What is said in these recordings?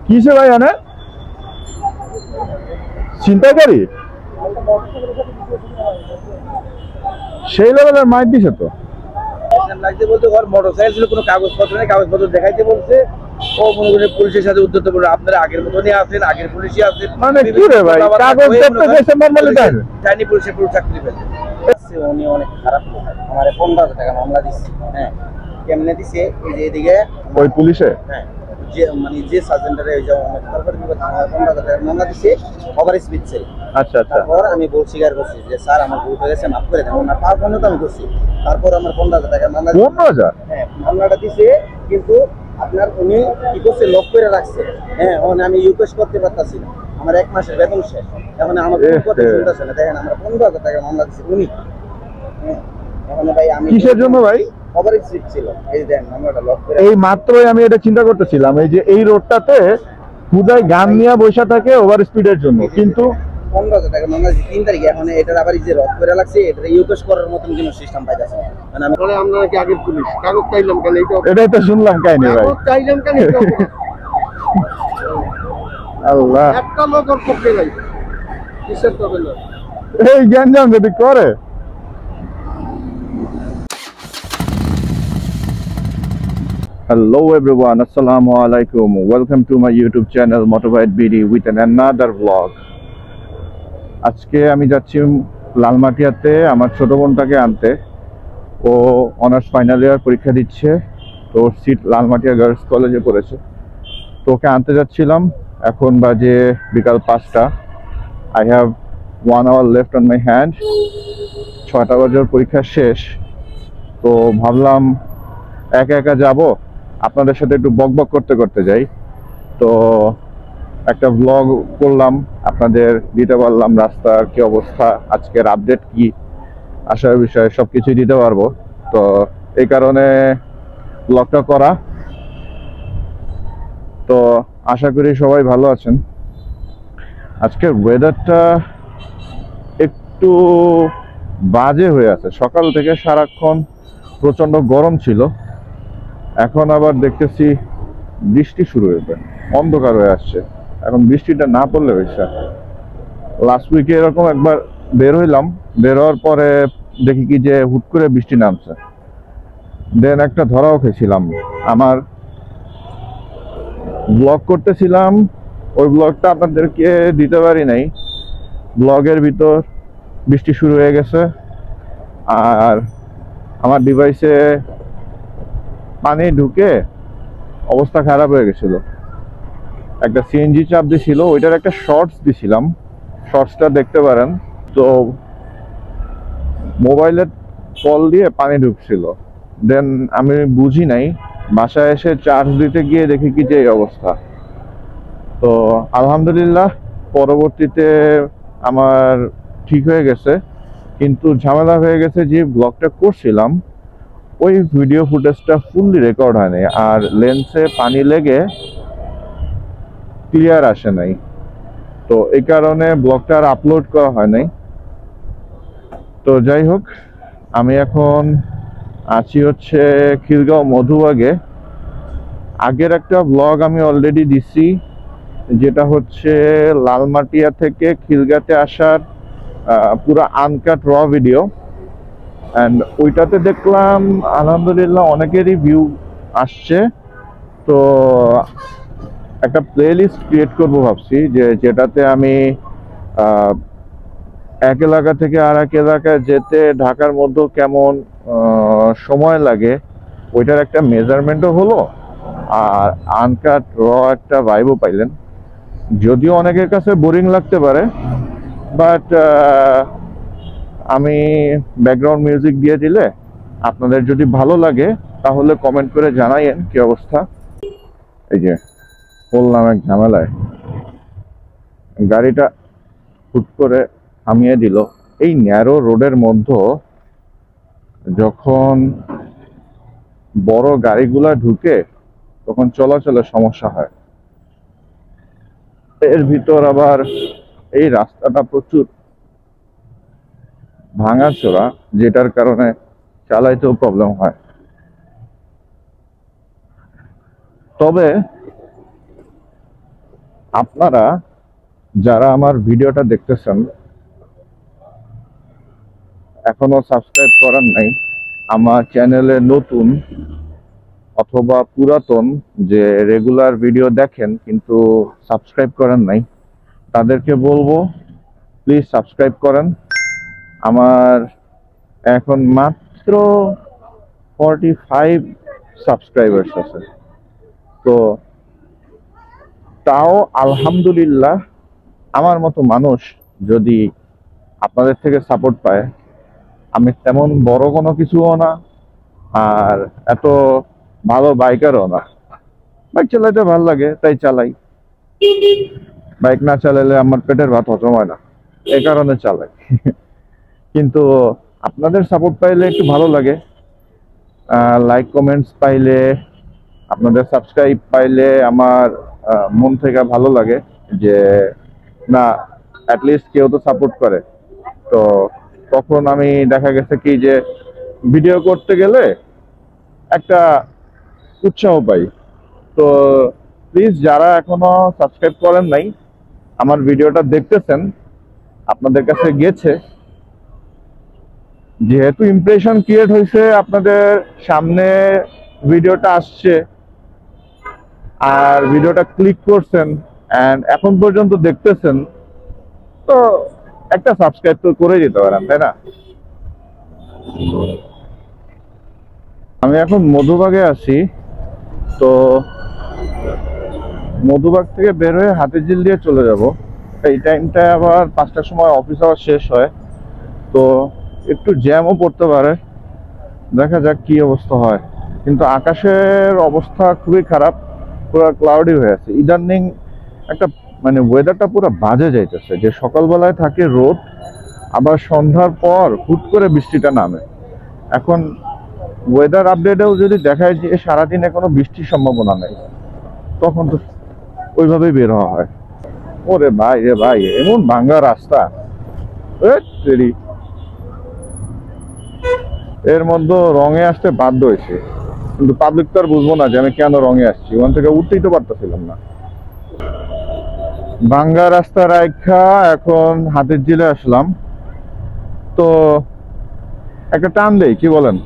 কিসে ভাই আনে ছিনতাইকারী সেই লেভেলের মাইর দিছে তো লাগতে বলতে ওর মোটরসাইকেল ছিল, কোনো কাগজপত্র নেই, কাগজপত্র দেখাইতে বলছে। ও মনে করে পুলিশের সাথে উদ্যত বলে আপনারা আগের মতনই আছেন, আগের পুলিশই আছেন। মানে কি রে ভাই, কাগজ দেখতে গেছে নরমালি তাই জানি পুলিশে পুরো চাকরি পেলে। উনি অনেক খারাপ লোক, আমার 15,000 টাকা মামলা দিচ্ছে। হ্যাঁ, কেমনে দিছে? এই যে এদিকে ওই পুলিশে, হ্যাঁ, যে মানে যে সার্জেন্টারে ওই যে অনেক তারপরে 15,000 টাকা মামলা দিছে ওভার স্পিড ছিল। আচ্ছা আচ্ছা। তারপর আমি বল স্বীকার করছি যে স্যার আমার ভুল হয়ে গেছে, মাফ করে দেন। না পাওয়ার জন্য তো আমি করছি। তারপর আমার 15,000 টাকা মামলা 15,000? হ্যাঁ, মামলাটা দিছে, কিন্তু আপনার উনি কি করছে, লক করে রাখছে। হ্যাঁ, এখন আমি ইউকেশ করতে পারতাছি না, আমার 1 মাসের বেতন শেষ। এখন আমার কথা শুনতেছে না। দেখেন আমার 15,000 টাকা মামলা দিছে উনি। হ্যাঁ, এখন ভাই আমি কিসের জন্য ভাই? ওভার স্পিড ছিল। এই দেখেন মামলাটা লক করে। এই মাত্রই আমি এটা চিন্তা করতেছিলাম, এই যে এই রোডটাতে খুদাই গান নিয়ে বসে থাকে ওভার স্পিডের জন্য, কিন্তু 15,000 টাকা মামলা দিচ্ছে 3 তারিখে। এখন এটার আবার এই যে লক করে লাগছে, এটা ইউকেশ করার মতন কোনো সিস্টেম পাইতাছে না। মানে আমি বলে আমরা কি আগের পুলিশ কাগজ চাইলাম কেন? এটাই তো শুনলাম কাহিনী ভাই। কাগজ চাইলাম কেন? আল্লাহ, একটা লোক ওর পক্ষে নাই, কিসের তবে না এই গ্যাঞ্জাম যদি করে। Hello everyone, assalamu alaikum. Welcome to my YouTube channel Motorbike BD with another vlog. আজকে আমি যাচ্ছি লালমাটিয়াতে আমার ছোট বোনটাকে আনতে। ও অনার্স ফাইনাল ইয়ার পরীক্ষা দিচ্ছে, তো সিট লালমাটিয়া গার্লস কলেজে পড়েছে। তো ওকে আনতে যাচ্ছিলাম, এখন বাজে বিকাল 5টা। I have 1 hour left on my hand. 6টা বাজে পরীক্ষা শেষ, তো ভাবলাম একা একা যাব, আপনাদের সাথে একটু বকবক করতে করতে যাই। তো একটা ব্লগ করলাম, আপনাদের দিতে পারলাম রাস্তার কি অবস্থা, আজকের আপডেট কি, আসার বিষয়ে সবকিছুই দিতে পারবো। তো এই কারণে ব্লগটা করা। তো আশা করি সবাই ভালো আছেন। আজকের ওয়েদারটা একটু বাজে হয়ে আছে, সকাল থেকে সারাক্ষণ প্রচন্ড গরম ছিল, এখন আবার দেখতেছি বৃষ্টি শুরু হয়েছে, অন্ধকার হয়ে আসছে। এখন বৃষ্টিটা না পড়লে হয়েছে। লাস্ট উইকে এরকম একবার বের হইলাম, বের হওয়ার পরে দেখি কি যে হুট করে বৃষ্টি নামছে, দেন একটা ধরাও খেয়েছিলাম। আমার ব্লগ করতেছিলাম, ওই ব্লগটা আপনাদেরকে দিতে পারি নাই, ব্লগের ভিতর বৃষ্টি শুরু হয়ে গেছে আর আমার ডিভাইসে পানি ঢুকে অবস্থা খারাপ হয়ে গেছিল। একটা সিএনজি চাপ দিছিল, ওইটার একটা শর্টস দিছিলাম, শর্টসটা দেখতে পারেন। তো মোবাইলের কল দিয়ে পানি ঢুকছিল, দেন আমি বুঝি নাই, বাসায় এসে চার্জ দিতে গিয়ে দেখি কি যে এই অবস্থা। তো আলহামদুলিল্লাহ পরবর্তীতে আমার ঠিক হয়ে গেছে, কিন্তু ঝামেলা হয়ে গেছে যে ব্লগটা করছিলাম ওই ভিডিও ফুটেজটা ফুললি রেকর্ড হয়নি, আর লেন্সে পানি লেগে ক্লিয়ার আসে নাই। তো এই কারণে ব্লগটা আর আপলোড করা হয় নাই। তো যাই হোক, আমি এখন আছি হচ্ছে খিলগাঁও মধুবাগে। আগের একটা ব্লগ আমি অলরেডি দিছি, যেটা হচ্ছে লালমাটিয়া থেকে খিলগাঁতে আসার পুরো আনকাট র ভিডিও। অ্যান্ড ওইটাতে দেখলাম আলহামদুলিল্লাহ অনেকেরই ভিউ আসছে। তো একটা প্লেলিস্ট ক্রিয়েট করবো ভাবছি, যেটাতে আমি এক এলাকা থেকে আর এক এলাকায় যেতে ঢাকার মধ্যে কেমন সময় লাগে ওইটার একটা মেজারমেন্টও হলো, আর আনকাট র একটা ভাইবও পাইলেন। যদিও অনেকের কাছে বোরিং লাগতে পারে, বাট আমি ব্যাকগ্রাউন্ড মিউজিক দিয়ে দিলে আপনাদের যদি ভালো লাগে তাহলে কমেন্ট করে জানাইয়েন কি অবস্থা। এই যে বললাম এক ঝামেলায়, গাড়িটা হুট করে থামিয়ে দিল। এই ন্যারো রোডের মধ্যে যখন বড় গাড়িগুলা ঢুকে তখন চলাচলের সমস্যা হয়। এর ভিতর আবার এই রাস্তাটা প্রচুর ভাঙাচোরা, যেটার কারণে চালাইতেও প্রবলেম হয়। তবে আপনারা যারা আমার ভিডিওটা দেখতেছেন এখনো সাবস্ক্রাইব করেন নাই, আমার চ্যানেলে নতুন অথবা পুরাতন যে রেগুলার ভিডিও দেখেন কিন্তু সাবস্ক্রাইব করেন নাই, তাদেরকে বলবো প্লিজ সাবস্ক্রাইব করেন। আমার এখন মাত্র 45 সাবস্ক্রাইবার্স আছে, তো তাও আলহামদুলিল্লাহ আমার মতো মানুষ যদি আপনাদের থেকে সাপোর্ট পায়, আমি তেমন বড় কোনো কিছুও না আর এত ভালো বাইকারও না। বাইক চালাইতে ভালো লাগে তাই চালাই, বাইক না চালালে আমার পেটের ভাত হজম হয় না, এই কারণে চালাই। কিন্তু আপনাদের সাপোর্ট পাইলে একটু ভালো লাগে, লাইক কমেন্টস পাইলে, আপনাদের সাবস্ক্রাইব পাইলে আমার মন থেকে ভালো লাগে যে না অ্যাটলিস্ট কেউ তো সাপোর্ট করে। তো তখন আমি দেখা গেছে কি যে ভিডিও করতে গেলে একটা উৎসাহ পাই। তো প্লিজ যারা এখনো সাবস্ক্রাইব করেন নাই, আমার ভিডিওটা দেখতেছেন, আপনাদের কাছে গেছে, যেহেতু ইমপ্রেশন ক্রিয়েট হয়েছে, আপনাদের সামনে ভিডিওটা আসছে আর ভিডিওটা ক্লিক করছেন এন্ড এখন পর্যন্ত দেখতেছেন, তো একটা সাবস্ক্রাইব তো করে যেতে পারেন, তাই না? আমি এখন মধুবাগে আছি, তো মধুবাগ থেকে বের হয়ে হাতিঝিল দিয়ে চলে যাব। এই টাইমটায় আবার 5টার সময় অফিস আওয়ার শেষ হয়, তো একটু জ্যামও পড়তে পারে, দেখা যাক কি অবস্থা হয়। কিন্তু আকাশের অবস্থা খুবই খারাপ, পুরো ক্লাউডি হয়ে আছে ইদানিং। একটা মানে ওয়েদারটা পুরো বাজে যাইতেছে, যে সকালবেলায় থাকে রোদ, আবার সন্ধ্যার পর হুট করে বৃষ্টিটা নামে। এখন ওয়েদার আপডেটেও যদি দেখায় যে সারাদিনে কোনো বৃষ্টির সম্ভাবনা নেই, তখন তো ওইভাবেই বের হওয়া হয়। ওরে ভাই রে ভাই, এমন ভাঙ্গা রাস্তা, এর মধ্যে রঙে আসতে বাধ্য হয়েছে, কিন্তু পাবলিক তো আর বুঝবো না যে আমি কেন রঙে আসছি, ওখান থেকে উঠতেই তো পারতেছিলাম না। ভাঙ্গা রাস্তা রাইখা এখন হাতিঝিলে আসলাম, তো একটা টান দেই, কি বলেন?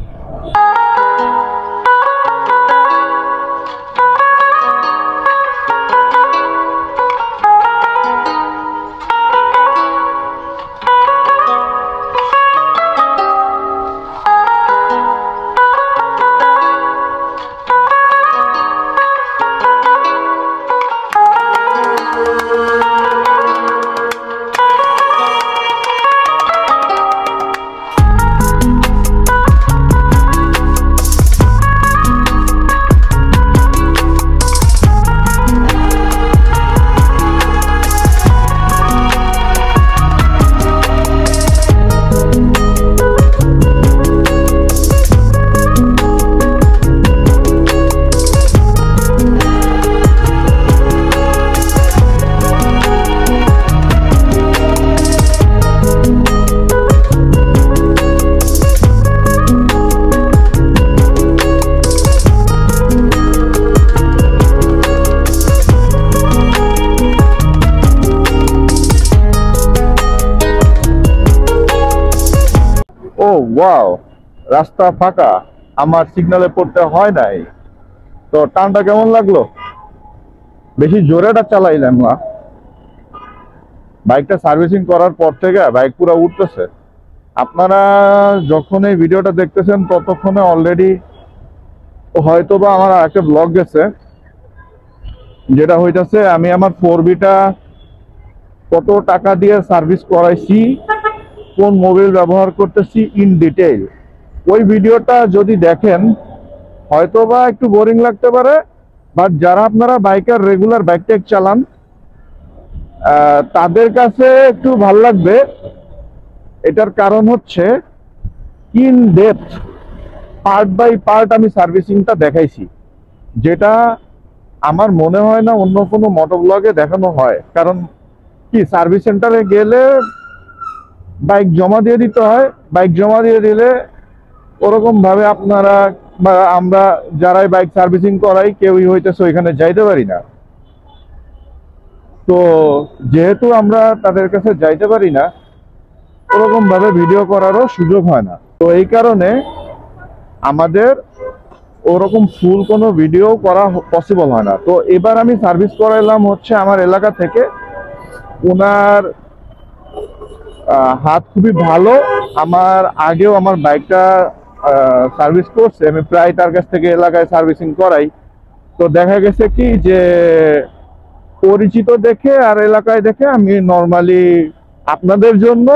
ও ওয়াও, রাস্তা ফাঁকা, আমার সিগন্যালে পড়তে হয় নাই। তো টানটা কেমন লাগলো? বেশি জোরেটা চালাইলাম না, বাইকটা সার্ভিসিং করার পর থেকে বাইক পুরো উঠতেছে। আপনারা যখন এই ভিডিওটা দেখতেছেন ততক্ষণে অলরেডি হয়তোবা আমার একটা ব্লগ গেছে, যেটা হইতাছে আমি আমার 4B-টা কত টাকা দিয়ে সার্ভিস করাইছি, কোন মোবাইল ব্যবহার করতেছি ইন ডিটেইল। ওই ভিডিওটা যদি দেখেন হয়তোবা একটু বোরিং লাগতে পারে, বাট যারা আপনারা বাইকার রেগুলার বাইক টেক চালান তাদের কাছে একটু ভাল লাগবে। এটার কারণ হচ্ছে in depth part by part আমি সার্ভিসিংটা দেখাইছি, যেটা আমার মনে হয় না অন্য কোনো মোটোব্লগে দেখানো হয়। কারণ কি, সার্ভিস সেন্টারে গেলে বাইক জমা দিয়ে দিতে হয়, বাইক জমা দিয়ে দিলে ওরকম ভাবে আপনারা বা আমরা যারাই বাইক সার্ভিসিং করাই কেউই হইতেছে ওইখানে যাইতে পারি না। তো যেহেতু আমরা তাদের কাছে যাইতে পারি না, ওরকম ভাবে ভিডিও করারও সুযোগ হয় না, তো এই কারণে আমাদের ওরকম ফুল কোনো ভিডিও করা পসিবল হয় না। তো এবার আমি সার্ভিস করাইলাম হচ্ছে আমার এলাকা থেকে। ওনার হাত খুবই ভালো। আমার আগেও আমার বাইকটা সার্ভিস করছে, আমি প্রায় তার কাছ থেকে এলাকায় সার্ভিসিং করাই। তো দেখা গেছে কি যে পরিচিত দেখে আর এলাকায় দেখে আমি নর্মালি আপনাদের জন্য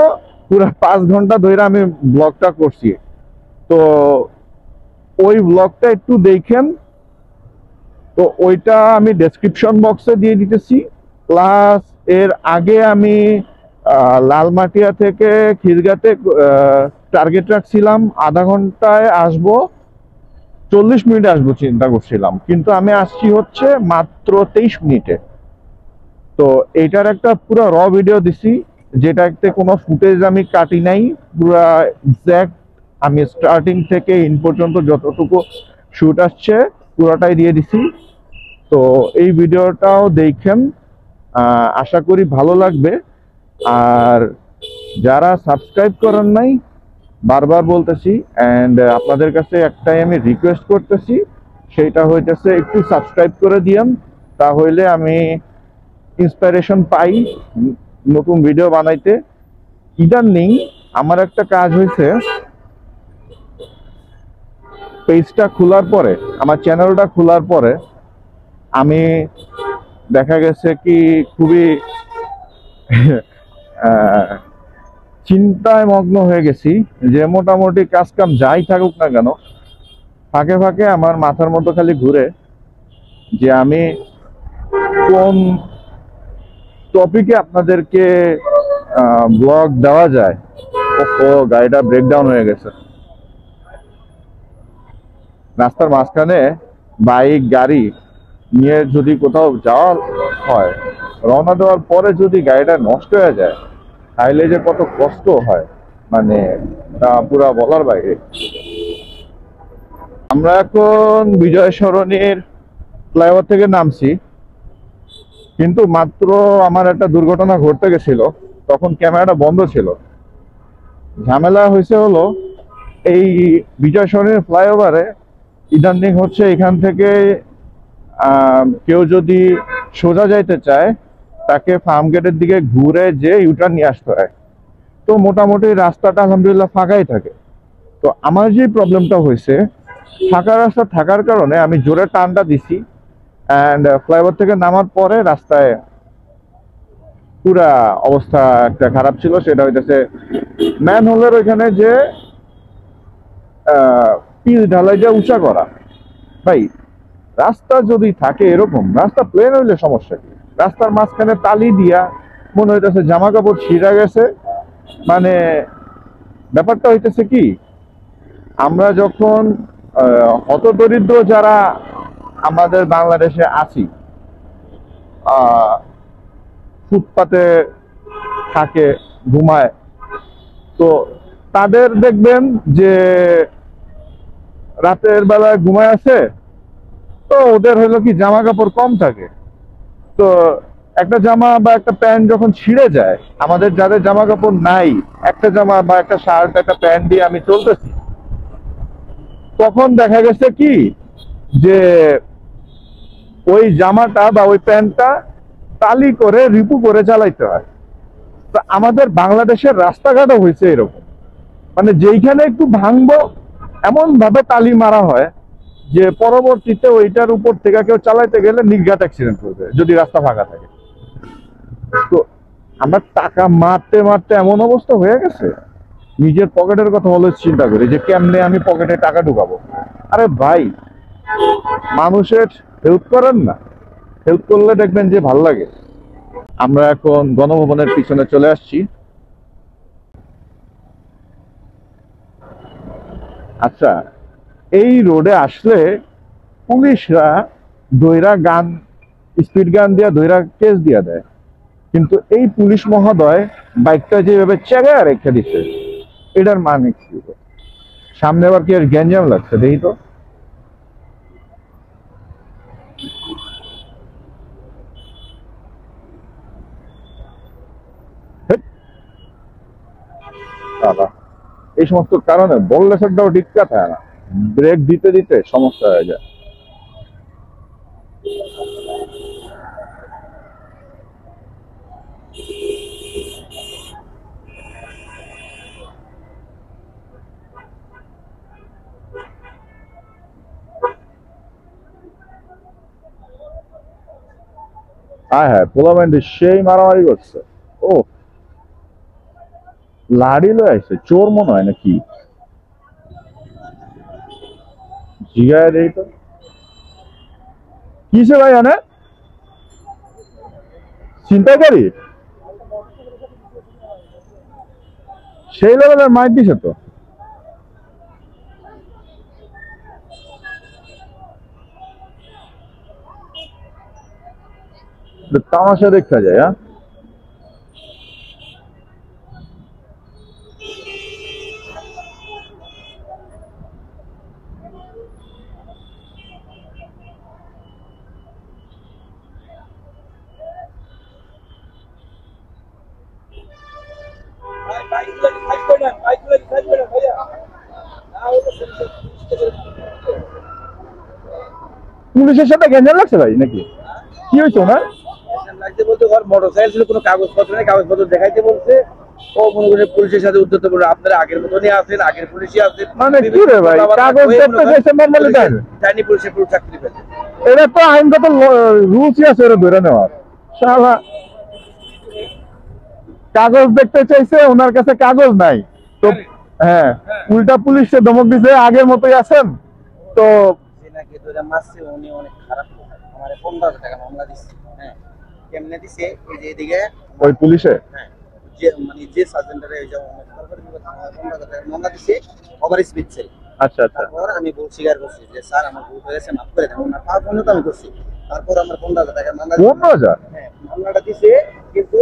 পুরো 5 ঘন্টা ধরে আমি ব্লগটা করছি। তো ওই ব্লগটা একটু দেখেন, তো ওইটা আমি ডেসক্রিপশন বক্সে দিয়ে দিতেছি। প্লাস এর আগে আমি লালমাটিয়া থেকে খিরগাতে টার্গেট রাখছিলাম আধা ঘন্টায় আসবো, 40 মিনিটে আসবো চিন্তা করছিলাম, কিন্তু আমি আসছি হচ্ছে মাত্র 23 মিনিটে। তো এইটার একটা পুরো র ভিডিও দিছি, যেটাতে কোনো ফুটেজ আমি কাটি নাই, পুরো এক্সাক্ট আমি স্টার্টিং থেকে ইন পর্যন্ত যতটুকু শুট আসছে পুরোটাই দিয়ে দিছি। তো এই ভিডিওটাও দেখেন, আশা করি ভালো লাগবে। আর যারা সাবস্ক্রাইব করেন নাই, বারবার বলতেছি, অ্যান্ড আপনাদের কাছে একটাই আমি রিকোয়েস্ট করতেছি, সেইটা হইতেছে একটু সাবস্ক্রাইব করে দিয়েন, তাহলে আমি ইন্সপিরেশন পাই নতুন ভিডিও বানাইতে। ইদানিং আমার একটা কাজ হয়েছে, পেজটা খোলার পরে, আমার চ্যানেলটা খোলার পরে আমি দেখা গেছে কি খুবই চিন্তায় মগ্ন হয়ে গেছি যে মোটামুটি কাজ কাম যাই থাকুক না কেন, ফাঁকে ফাঁকে আমার মাথার মতো খালি ঘুরে যে আমি কোন টপিকে আপনাদেরকে ব্লগ দেওয়া যায়। ও গাড়িটা ব্রেকডাউন হয়ে গেছে রাস্তার মাঝখানে। বাইক গাড়ি নিয়ে যদি কোথাও যাওয়া হয়, রওনা দেওয়ার পরে যদি গাড়িটা নষ্ট হয়ে যায়, তাইলে যে কত কষ্ট হয়, মানে তা পুরা বলার বাইরে। আমরা এখন বিজয় সরণির ফ্লাইওভার থেকে নামছি, কিন্তু মাত্র আমার একটা দুর্ঘটনা ঘটতে গেছিল, তখন ক্যামেরাটা বন্ধ ছিল। ঝামেলা হয়েছে হলো এই বিজয় সরণির ফ্লাইওভারে ইদানিং হচ্ছে এখান থেকে কেউ যদি সোজা যাইতে চায়, তাকে ফার্ম গেটের দিকে ঘুরে যে ইউটার্ন নিয়ে আসতে হয়। তো মোটামুটি রাস্তাটা আলহামদুলিল্লাহ ফাঁকাই থাকে। তো আমার যে প্রবলেমটা হয়েছে, ফাঁকা রাস্তা থাকার কারণে আমি জোরে টানটা দিছি, অ্যান্ড ফ্লাইওভার থেকে নামার পরে রাস্তায় পুরা অবস্থা একটা খারাপ ছিল। সেটা হইতেছে ম্যান হোলের ওইখানে যে পিচ ঢালাই যে উঁচা করা। ভাই রাস্তা যদি থাকে এরকম, রাস্তা প্লেন হইলে সমস্যা কি? রাস্তার মাঝখানে তালি দিয়া মনে হইতেছে জামা কাপড় ছিঁড়া গেছে। মানে ব্যাপারটা হইতেছে কি, আমরা যখন হতদরিদ্র যারা আমাদের বাংলাদেশে আছি, ফুটপাতে থাকে, ঘুমায়, তো তাদের দেখবেন যে রাতের বেলায় ঘুমায় আছে, তো ওদের হলো কি জামা কাপড় কম থাকে। তো একটা জামা বা একটা প্যান্ট যখন ছিঁড়ে যায়, আমাদের যাদের জামা কাপড় নাই, একটা জামা বা একটা শার্ট একটা প্যান্ট দিয়ে আমি চলতেছি, তখন দেখা গেছে কি যে ওই জামাটা বা ওই প্যান্টটা তালি করে রিপু করে চালাইতে হয়। তো আমাদের বাংলাদেশের রাস্তাঘাটও হয়েছে এরকম, মানে যেইখানে একটু ভাঙবো এমন ভাবে তালি মারা হয় যে পরবর্তীতে ওইটার উপর থেকে কেউ চালাইতে গেলে নির্ঘাত অ্যাক্সিডেন্ট করবে যদি রাস্তা ফাঁকা থাকে। তো আমার টাকা মারতে মারতে এমন অবস্থা হয়ে গেছে, নিজের পকেটের কথা হলে চিন্তা করি যে কেমনে আমি পকেটে টাকা ঢুকাবো। আরে ভাই, মানুষের হেল্প করেন না, হেল্প করলে দেখবেন যে ভাল লাগে। আমরা এখন গণভবনের পিছনে চলে আসছি। আচ্ছা, এই রোডে আসলে পুলিশরা দইরা গান, স্পিড গান দিয়া দইরা কেস দিয়া দেয়, কিন্তু এই পুলিশ মহোদয় বাইকটা যেভাবে চেগায় রেখে দিচ্ছে, এটার মানে কি? সামনে আবার কি আর গ্যাঞ্জাম লাগছে দেখি তো। দাদা এই সমস্ত কারণে বললে সেটাও ঠিক কথা না, ব্রেক দিতে দিতে সমস্যা হয়ে যায়। হ্যাঁ হ্যাঁ, পোলাপাইন সেই মারামারি করছে। ও লাড়ি লয়ে আইছে, চোর মনে হয় নাকি, জিগায় দেই তো কিসে ভাই, মানে ছিনতাইকারী সেই লেভেলের মাইর দিছে তো। তামাশা দেখা যায়। হ্যাঁ পুলিশের সাথে গ্যাঞ্জাম লাগছে ভাই নাকি, কি হয়েছে ওনার? লাগছে বলতে ওর মোটরসাইকেল ছিল, কোনো কাগজপত্র নেই, কাগজপত্র দেখাইতে বলছে। ও মনে করে পুলিশের সাথে উদ্যত বলে আপনারা আগের মতনই আছেন, আগের পুলিশই আছেন। মানে কি রে ভাই, কাগজ দেখতে চাইছে নরমালি তাই জানি পুলিশের পুরো চাকরি পেলে। এটা তো আইনগত রুলসই আছে এটা ধরে নেওয়ার। শালা কাগজ দেখতে চাইছে, ওনার কাছে কাগজ নাই তো। হ্যাঁ, উল্টা পুলিশে ধমক দিছে আগের মতোই আছেন তো। নাকি ধরে মারছে, উনি অনেক খারাপ লোক। আমার 15,000 টাকা মামলা দিচ্ছে। হ্যাঁ, কেমনে দিছে? এই যে এদিকে ওই পুলিশে, হ্যাঁ, যে মানে যে সার্জেন্টারে ওই যে 15,000 টাকা মামলা দিছে ওভার স্পিড ছিল। আচ্ছা আচ্ছা। তারপর আমি বউ স্বীকার করছি যে স্যার আমার ভুল হয়ে গেছে, মাফ করে দেন। ওনার পাওয়ার জন্য তো আমি করছি। তারপর আমার 15,000 টাকা মামলা 15,000? হ্যাঁ, মামলাটা দিছে, কিন্তু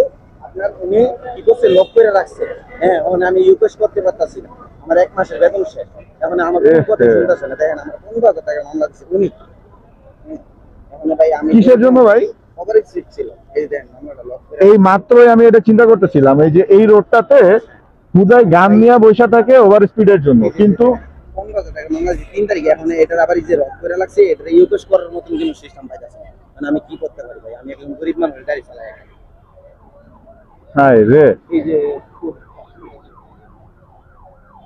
আপনার উনি কি করছে, লক করে রাখছে। হ্যাঁ, এখন আমি রিকোয়েস্ট করতে পারতাছি না, আমার 1 মাসের বেতন শেষ। এখন আমার কোনো কথা শুনতেছে না। দেখেন আমার 15,000 টাকা মামলা দিছে উনি। এখন ভাই আমি কিসের জন্য ভাই? ওভার স্পিড ছিল। এই দেখেন মামলাটা লক করে। এই মাত্রই আমি এটা চিন্তা করতেছিলাম, এই যে এই রোডটাতে হুদায় গান নিয়ে বসে থাকে ওভার স্পিডের জন্য, কিন্তু 15,000 টাকা মামলা দিছে 3 তারিখে। এখন এটার আবার এই যে লক করে লাগছে, এটা রিকোয়েস্ট করার মতন কোনো সিস্টেম পাইতাছে না। মানে আমি কি করতে পারি ভাই? আমি একজন গরিব মানুষ, গাড়ি চালাই। হাই রে, এই যে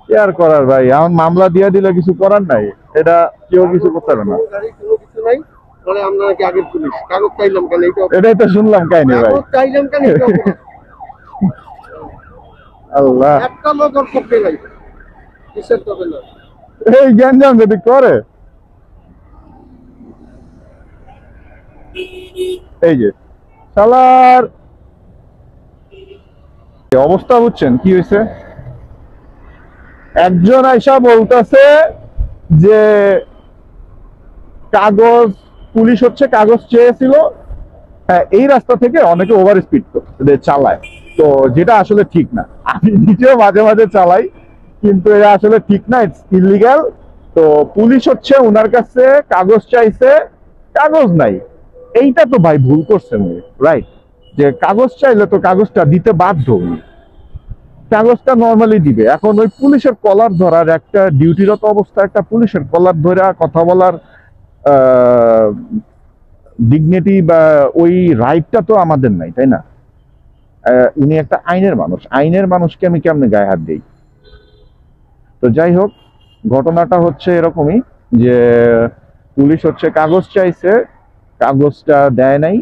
কি আর করার ভাই, এখন মামলা দিয়ে দিলে কিছু করার নাই, এটা কেউ কিছু করতে পারে না। গাড়ি কোনো কিছু নাই, তাহলে আমরা নাকি আগের পুলিশ। কাগজ চাইলাম কেন? এইটা এটাই তো শুনলাম কাহিনী ভাই। কাগজ চাইলাম কেন? এইটা আল্লাহ, একটা লোক ওর পক্ষে নাই, কিসের তবে না। এই গ্যাঞ্জাম যদি করে, এই যে শালার অবস্থা বুঝছেন কি হয়েছে? একজন আইসা বলতেছে যে কাগজ, পুলিশ হচ্ছে কাগজ চেয়েছিল। হ্যাঁ, এই রাস্তা থেকে অনেকে ওভার স্পিড চালায়, তো যেটা আসলে ঠিক না। আমি নিজেও মাঝে মাঝে চালাই, কিন্তু এটা আসলে ঠিক না, ইটস ইলিগাল। তো পুলিশ হচ্ছে ওনার কাছে কাগজ চাইছে, কাগজ নাই। এইটা তো ভাই ভুল করছে উনি, রাইট? যে কাগজ চাইলে তো কাগজটা দিতে বাধ্য, উনি কাগজটা নর্মালি দিবে। এখন ওই পুলিশের কলার ধরার, একটা ডিউটিরত অবস্থা একটা পুলিশের কলার ধরে কথা বলার ডিগনিটি বা ওই রাইটটা তো আমাদের নাই, তাই না? উনি একটা আইনের মানুষ, আইনের মানুষকে আমি কেমনে গায়ে হাত দিই? তো যাই হোক, ঘটনাটা হচ্ছে এরকমই যে পুলিশ হচ্ছে কাগজ চাইছে, কাগজটা দেয় নাই,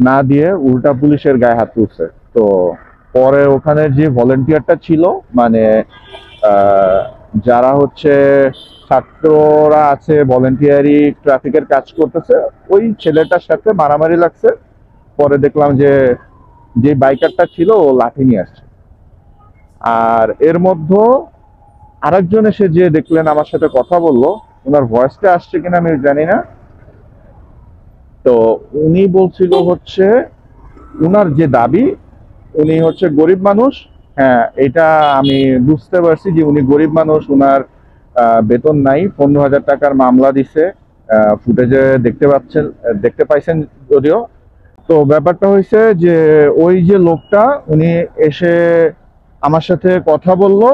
না দিয়ে উল্টা পুলিশের গায়ে হাত তুলছে। তো পরে ওখানে যে ভলেন্টিয়ারটা ছিল, মানে যারা হচ্ছে ছাত্ররা আছে ভলেন্টিয়ারি ট্রাফিকের কাজ করতেছে, ওই ছেলেটার সাথে মারামারি লাগছে। পরে দেখলাম যে বাইকারটা ছিল ও লাঠি নিয়ে আসছে। আর এর মধ্যে আরেকজন এসে যে দেখলেন আমার সাথে কথা বললো, ওনার ভয়েসটা আসছে কিনা আমি জানি না। তো উনি বলছিল হচ্ছে উনার যে দাবি, উনি হচ্ছে গরিব মানুষ। হ্যাঁ, এটা আমি বুঝতে পারছি যে উনি গরিব মানুষ, উনার বেতন নাই, 15,000 টাকার মামলা দিছে। ফুটেজে দেখতে পাইছেন যদিও। তো ব্যাপারটা হয়েছে যে ওই যে লোকটা, উনি এসে আমার সাথে কথা বললো,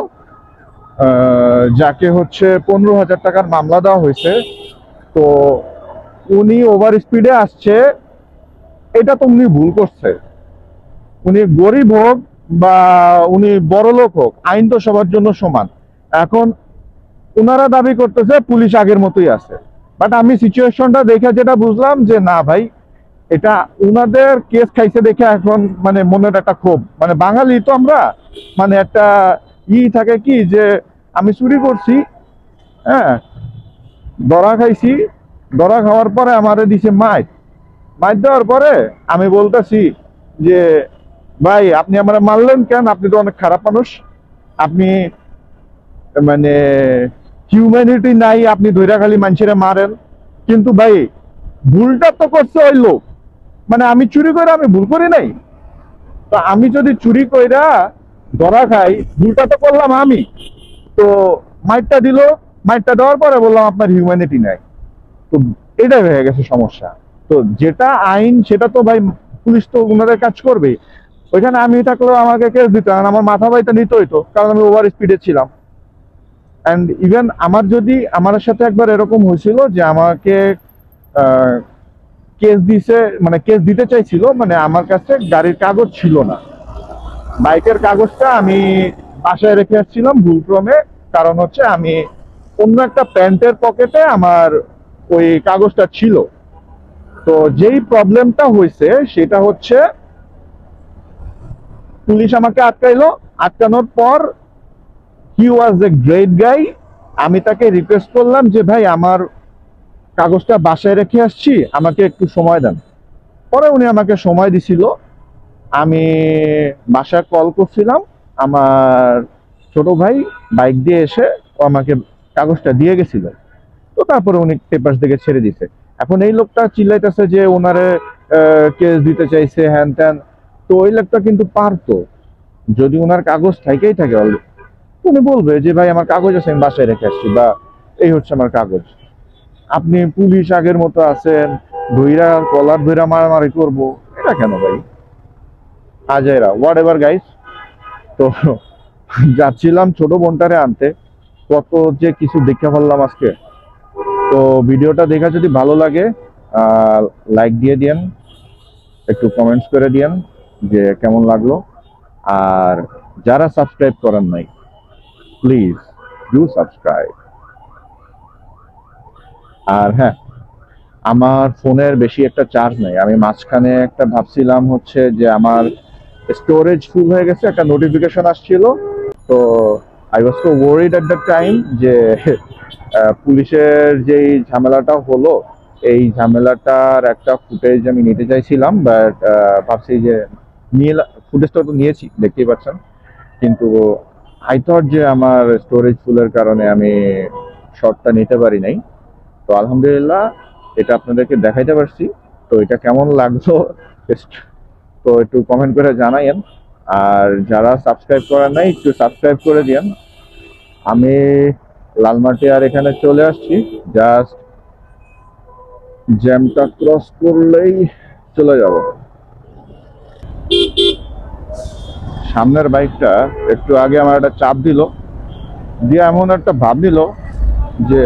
যাকে হচ্ছে 15,000 টাকার মামলা দেওয়া হয়েছে। তো উনি ওভার স্পিডে আসছে, এটা তো উনি ভুল করছে। উনি গরিব হোক বা উনি বড় লোক হোক, আইন তো সবার জন্য সমান। এখন ওনারা দাবি করতেছে পুলিশ আগের মতোই আছে, বাট আমি সিচুয়েশনটা দেখে যেটা বুঝলাম যে না ভাই, এটা উনাদের কেস খাইছে দেখে এখন মানে মনের একটা ক্ষোভ, মানে বাঙালি তো আমরা, মানে একটা থাকে কি যে আমি চুরি করছি, হ্যাঁ, ধরা খাইছি, ধরা খাওয়ার পরে আমারে দিছে মাইর, মাইর দেওয়ার পরে আমি বলতেছি যে ভাই আপনি আমার মারলেন কেন, আপনি তো অনেক খারাপ মানুষ, আপনি মানে হিউম্যানিটি নাই, আপনি ধৈরা খালি মানুষেরা মারেন। কিন্তু ভাই ভুলটা তো করছে ওই লোক, মানে আমি চুরি করে আমি ভুল করি নাই। তো আমি যদি চুরি কইরা ধরা খাই, ভুলটা তো করলাম আমি। তো মাইরটা দিল, মাইরটা দেওয়ার পরে বললাম আপনার হিউম্যানিটি নাই। তো এটাই হয়ে গেছে সমস্যা। তো যেটা আইন সেটা তো ভাই পুলিশ তো ওনাদের কাজ করবে। ওইখানে আমি থাকলেও আমাকে কেস দিত, কারণ আমার মাথা বাইটা নিতে হইতো, কারণ আমি ওভার স্পিডে ছিলাম। অ্যান্ড ইভেন আমার সাথে একবার এরকম হয়েছিল যে আমাকে কেস দিছে, মানে কেস দিতে চাইছিল, মানে আমার কাছে গাড়ির কাগজ ছিল না, বাইকের কাগজটা আমি বাসায় রেখে আসছিলাম ভুলক্রমে। কারণ হচ্ছে আমি অন্য একটা প্যান্টের পকেটে আমার ওই কাগজটা ছিল। তো যেই প্রবলেমটা হয়েছে সেটা হচ্ছে পুলিশ আমাকে আটকাইলো, আটকানোর পর হি ওয়াজ এ গ্রেট গাই। আমি তাকে রিকোয়েস্ট করলাম যে ভাই আমার কাগজটা বাসায় রেখে আসছি, আমাকে একটু সময় দেন। পরে উনি আমাকে সময় দিছিল। আমি বাসায় কল করছিলাম, আমার ছোট ভাই বাইক দিয়ে এসে ও আমাকে কাগজটা দিয়ে গেছিল। তো তারপরে উনি পেপারস দেখে ছেড়ে দিছে। এখন এই লোকটা চিল্লাইতেছে যে ওনারে কেস দিতে চাইছে হ্যান ত্যান। তো ওই লোকটা কিন্তু পারতো, যদি ওনার কাগজ থাকেই থাকে অলরেডি, উনি বলবে যে ভাই আমার কাগজ আছে, আমি বাসায় রেখে আসছি, বা এই হচ্ছে আমার কাগজ। আপনি পুলিশ আগের মতো আছেন, ধইরা কলার ধইরা মারামারি করবো, এটা কেন ভাই? আজাইরা হোয়াট এভার গাইস। তো যাচ্ছিলাম ছোট বোনটারে আনতে, কত যে কিছু দেখে ফেললাম আজকে। তো ভিডিওটা দেখা যদি ভালো লাগে লাইক দিয়ে দিয়েন, একটু কমেন্টস করে দিয়েন যে কেমন লাগলো। আর যারা সাবস্ক্রাইব করেন নাই, প্লিজ ডু সাবস্ক্রাইব। আর হ্যাঁ, আমার ফোনের বেশি একটা চার্জ নেই। আমি মাঝখানে একটা ভাবছিলাম হচ্ছে যে আমার স্টোরেজ ফুল হয়ে গেছে, একটা নোটিফিকেশন আসছিল। তো I was so worried at the time যে পুলিশের যেই ঝামেলাটা হলো, এই ঝামেলাটার একটা ফুটেজ আমি নিতে চাইছিলাম, বাট ভাবছি যে নিয়ে ফুটেজটা তো নিয়েছি, দেখতেই পাচ্ছেন, কিন্তু আই থট যে আমার স্টোরেজ ফুলের কারণে আমি শটটা নিতে পারি নাই। তো আলহামদুলিল্লাহ এটা আপনাদেরকে দেখাইতে পারছি। তো এটা কেমন লাগলো তো একটু কমেন্ট করে জানাইয়েন। আর যারা সাবস্ক্রাইব করেন নাই, একটু সাবস্ক্রাইব করে দিয়েন। আমি লালমাটি আর এখানে চলে আসছি, জাস্ট জ্যামটা ক্রস করলেই চলে যাব। সামনের বাইকটা একটু আগে আমার একটা চাপ দিল, দিয়ে এমন একটা ভাব দিল যে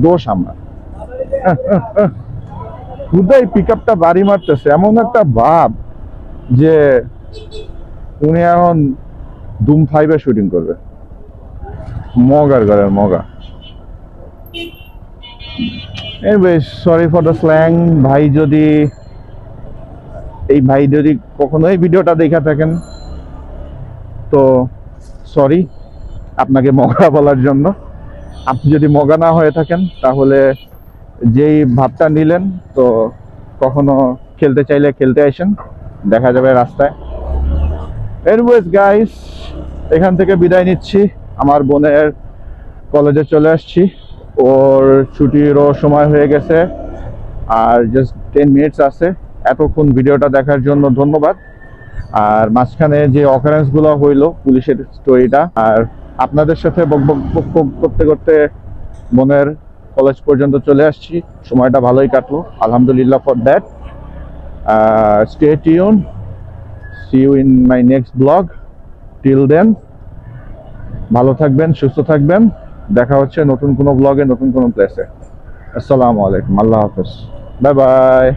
দোষ আমার, খুদাই পিক আপটা বাড়ি মারতেছে, এমন একটা ভাব যে উনি এখন ধুম 5-এ শুটিং করবে, মগার ঘরের মগা। Anyways, sorry for the slang. এই ভাই যদি কখনো এই ভিডিওটা দেখা থাকেন, তো সরি আপনাকে মগা বলার জন্য। আপনি যদি মগা না হয়ে থাকেন, তাহলে যেই ভাবটা নিলেন, তো কখনো খেলতে চাইলে খেলতে আসেন, দেখা যাবে রাস্তায়। এনিওয়েজ গাইস, এখান থেকে বিদায় নিচ্ছি। আমার বোনের কলেজে চলে আসছি, ওর ছুটিরও সময় হয়ে গেছে, আর জাস্ট 10 মিনিটস আছে। এতক্ষণ ভিডিওটা দেখার জন্য ধন্যবাদ। আর মাঝখানে যে অকারেন্সগুলো হইলো, পুলিশের স্টোরিটা, আর আপনাদের সাথে বকবক করতে করতে বোনের কলেজ পর্যন্ত চলে আসছি, সময়টা ভালোই কাটলো, আলহামদুলিল্লাহ for that. Stay tune, see you in my next vlog. Till then, ভালো থাকবেন, সুস্থ থাকবেন। দেখা হচ্ছে নতুন কোনো ব্লগে, নতুন কোনো প্লেসে। আসসালামু আলাইকুম, আল্লাহ হাফেজ, বাই বাই।